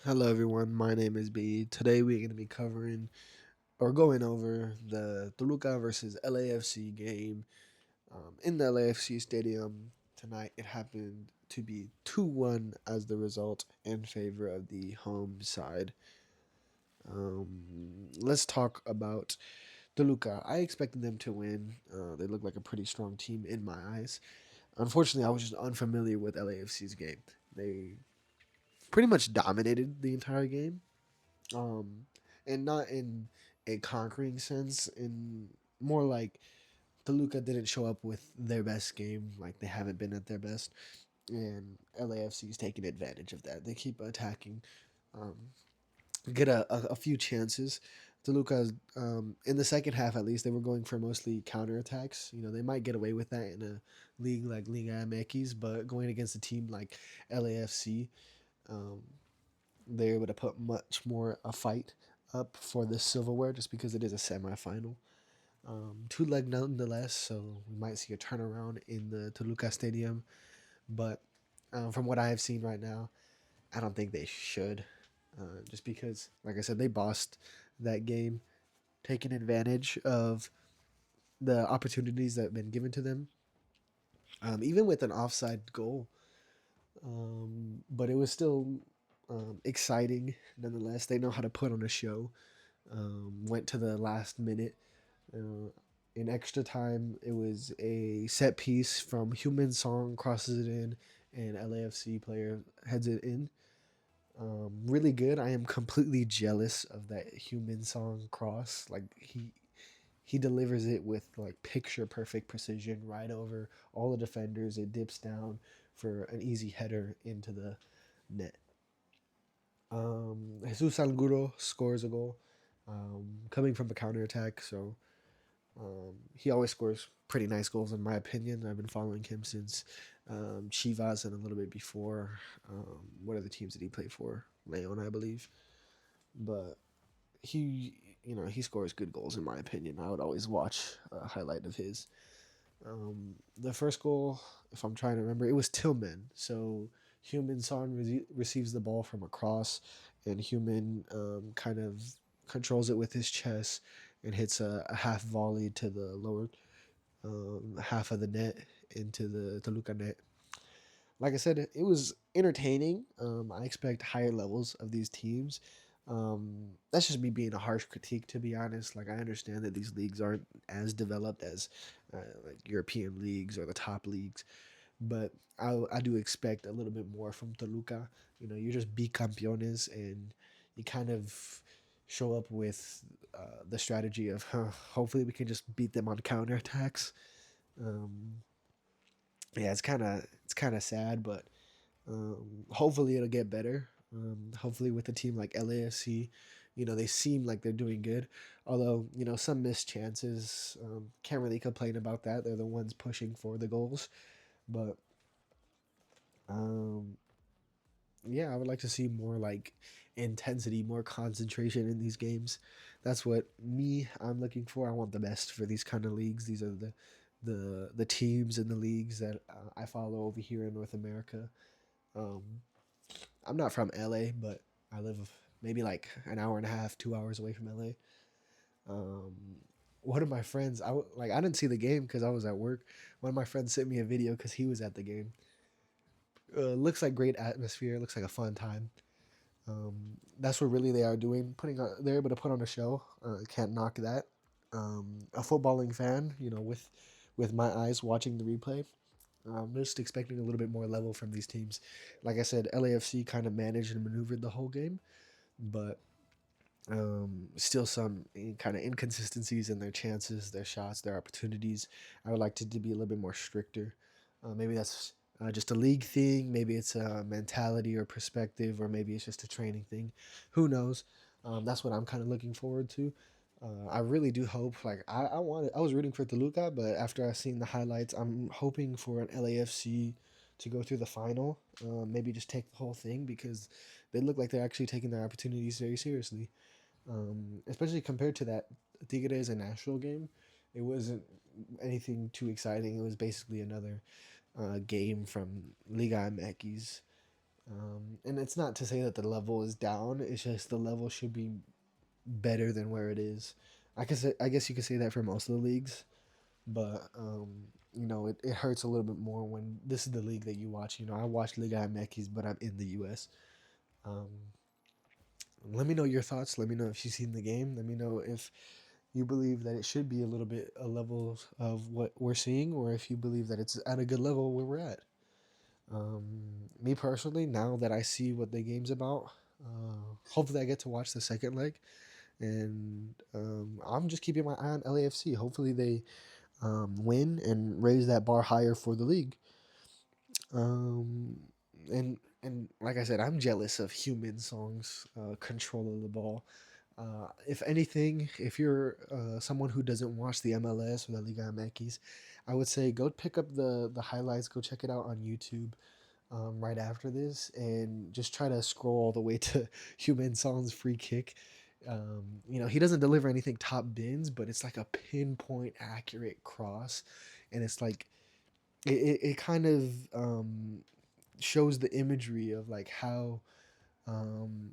Hello, everyone. My name is B. Today, we're going to be covering or going over the Toluca versus LAFC game in the LAFC Stadium tonight. It happened to be 2-1 as the result in favor of the home side. Let's talk about Toluca. I expected them to win. They look like a pretty strong team in my eyes. Unfortunately, I was just unfamiliar with LAFC's game. They pretty much dominated the entire game, um, and not in a conquering sense. In more like Toluca didn't show up with their best game, like they haven't been at their best, and LAFC is taking advantage of that. They keep attacking, um, get a few chances. Toluca, in the second half at least, they were going for mostly counterattacks. You know, they might get away with that in a league like Liga MX, but going against a team like LAFC, um, they're able to put much more a fight up for this silverware just because it is a semifinal. Two leg nonetheless, so we might see a turnaround in the Toluca Stadium. But from what I have seen right now, I don't think they should. Just because, like I said, they bossed that game, taking advantage of the opportunities that have been given to them, even with an offside goal. But it was still exciting nonetheless. They know how to put on a show. Went to the last minute. Uh, in extra time, it was a set piece from Human Song crosses it in, and LAFC player heads it in. Really good. I am completely jealous of that Human Song cross. Like he delivers it with like picture perfect precision right over all the defenders. It dips down for an easy header into the net. Jesus Alguro scores a goal, coming from a counterattack. So he always scores pretty nice goals, in my opinion. I've been following him since Chivas and a little bit before. What are the teams that he played for? Leon, I believe. But he, he scores good goals, in my opinion. I would always watch a highlight of his. The first goal, if I'm trying to remember, it was Tillman. So Human Son receives the ball from across, and Human kind of controls it with his chest and hits a half volley to the lower half of the net into the Toluca net. Like I said, it was entertaining. I expect higher levels of these teams. That's just me being a harsh critique, to be honest. Like I understand that these leagues aren't as developed as like European leagues or the top leagues, but I do expect a little bit more from Toluca. You know, you're just bicampeones, and you kind of show up with the strategy of hopefully we can just beat them on counterattacks. Um, yeah, it's kind of sad, but hopefully it'll get better. Hopefully with a team like LAFC, they seem like they're doing good. Although some missed chances, can't really complain about that. They're the ones pushing for the goals, but um, yeah, I would like to see more like intensity, more concentration in these games. That's what I'm looking for. I want the best for these kind of leagues. These are the teams and the leagues that I follow over here in North America. Um, I'm not from LA, but I live maybe like an hour and a half, 2 hours away from LA. Um, one of my friends, I didn't see the game because I was at work. One of my friends sent me a video because he was at the game. Looks like great atmosphere. Looks like a fun time. That's what really they are doing. They're able to put on a show. Can't knock that. A footballing fan, with my eyes watching the replay, I'm just expecting a little bit more level from these teams. Like I said, LAFC kind of managed and maneuvered the whole game, but still some kind of inconsistencies in their chances, their shots, their opportunities. I would like to be a little bit more stricter. Maybe that's just a league thing. Maybe it's a mentality or perspective, or maybe it's just a training thing. Who knows? That's what I'm kind of looking forward to. I really do hope. Like I was rooting for Toluca, but after I've seen the highlights, I'm hoping for an LAFC to go through the final. Maybe just take the whole thing because they look like they're actually taking their opportunities very seriously. Especially compared to that Tigres and Nashville game, it wasn't anything too exciting. It was basically another game from Liga MX. And it's not to say that the level is down. It's just the level should be better than where it is. I guess you could say that for most of the leagues, but it hurts a little bit more when this is the league that you watch. I watch Liga MX, but I'm in the U.S. Um, Let me know your thoughts. Let me know if you've seen the game. Let me know if you believe that it should be a little bit a level of what we're seeing, or if you believe that it's at a good level where we're at. Me personally, now that I see what the game's about, hopefully I get to watch the second leg, and I'm just keeping my eye on LAFC. Hopefully they win and raise that bar higher for the league. Um, and like I said, I'm jealous of Human Song's control of the ball. If anything, if you're someone who doesn't watch the MLS or the Liga MX, I would say go pick up the highlights. Go check it out on YouTube right after this, and just try to scroll all the way to Human Song's free kick. He doesn't deliver anything top bins, but it's like a pinpoint accurate cross, and it's like it kind of shows the imagery of like um,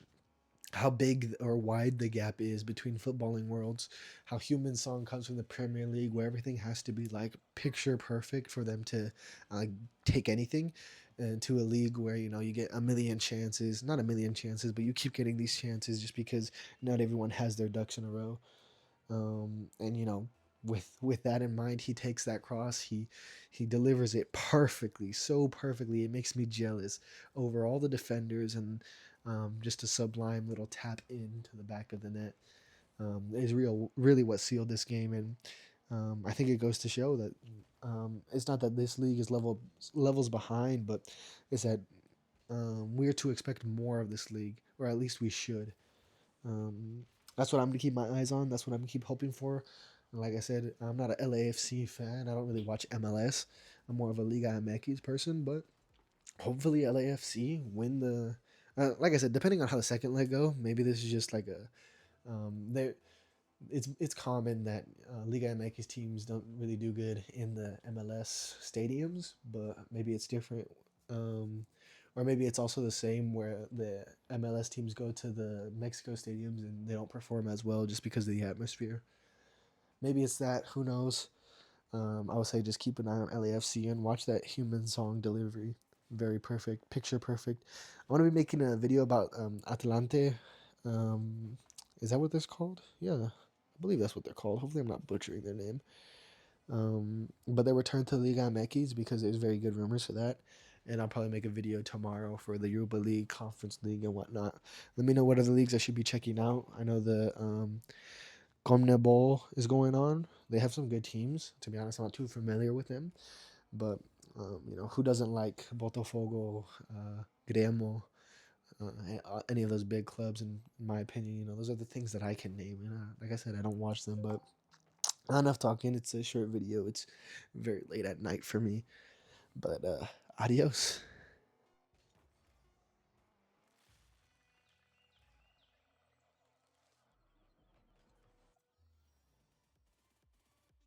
how big or wide the gap is between footballing worlds. How Human Song comes from the Premier League, where everything has to be like picture perfect for them to take anything, and to a league where you get a million chances, not a million chances, but you keep getting these chances just because not everyone has their ducks in a row. And with that in mind, he takes that cross. He delivers it perfectly, so perfectly. It makes me jealous over all the defenders, and just a sublime little tap into the back of the net is really what sealed this game. And I think it goes to show that it's not that this league is levels behind, but it's that we're to expect more of this league, or at least we should. Um, that's what I'm gonna keep my eyes on. That's what I'm gonna keep hoping for. And like I said, I'm not a LAFC fan. I don't really watch MLS. I'm more of a Liga MX person, but hopefully LAFC win the. Like I said, depending on how the second leg go, maybe this is just like a. There, it's common that Liga MX teams don't really do good in the MLS stadiums, but maybe it's different. Um, or maybe it's also the same where the MLS teams go to the Mexico stadiums and they don't perform as well just because of the atmosphere. Maybe it's that. Who knows? I would say just keep an eye on LAFC and watch that Human Song delivery. Very perfect, picture perfect. I want to be making a video about Atlante. Um, is that what that's called? Yeah, I believe that's what they're called. Hopefully, I'm not butchering their name. But they returned to Liga MX because there's very good rumors for that. And I'll probably make a video tomorrow for the Europa League, Conference League, and whatnot. Let me know what other leagues I should be checking out. I know the CONMEBOL is going on. They have some good teams. To be honest, I'm not too familiar with them. But, who doesn't like Botafogo, Grêmio, any of those big clubs? In my opinion, those are the things that I can name. Like I said, I don't watch them, but not enough talking. It's a short video. It's very late at night for me. But adios.